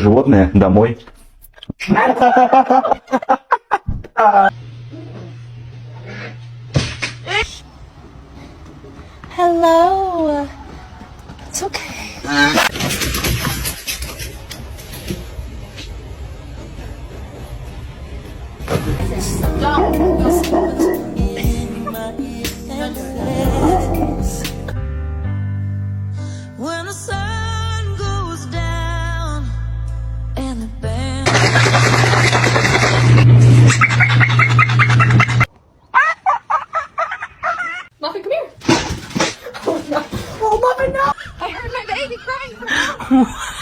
Животные домой. Hello. It's okay. When the sun goes down and the band Muffin, come here. Oh, no. Oh, Muffin, no. I heard my baby crying for help.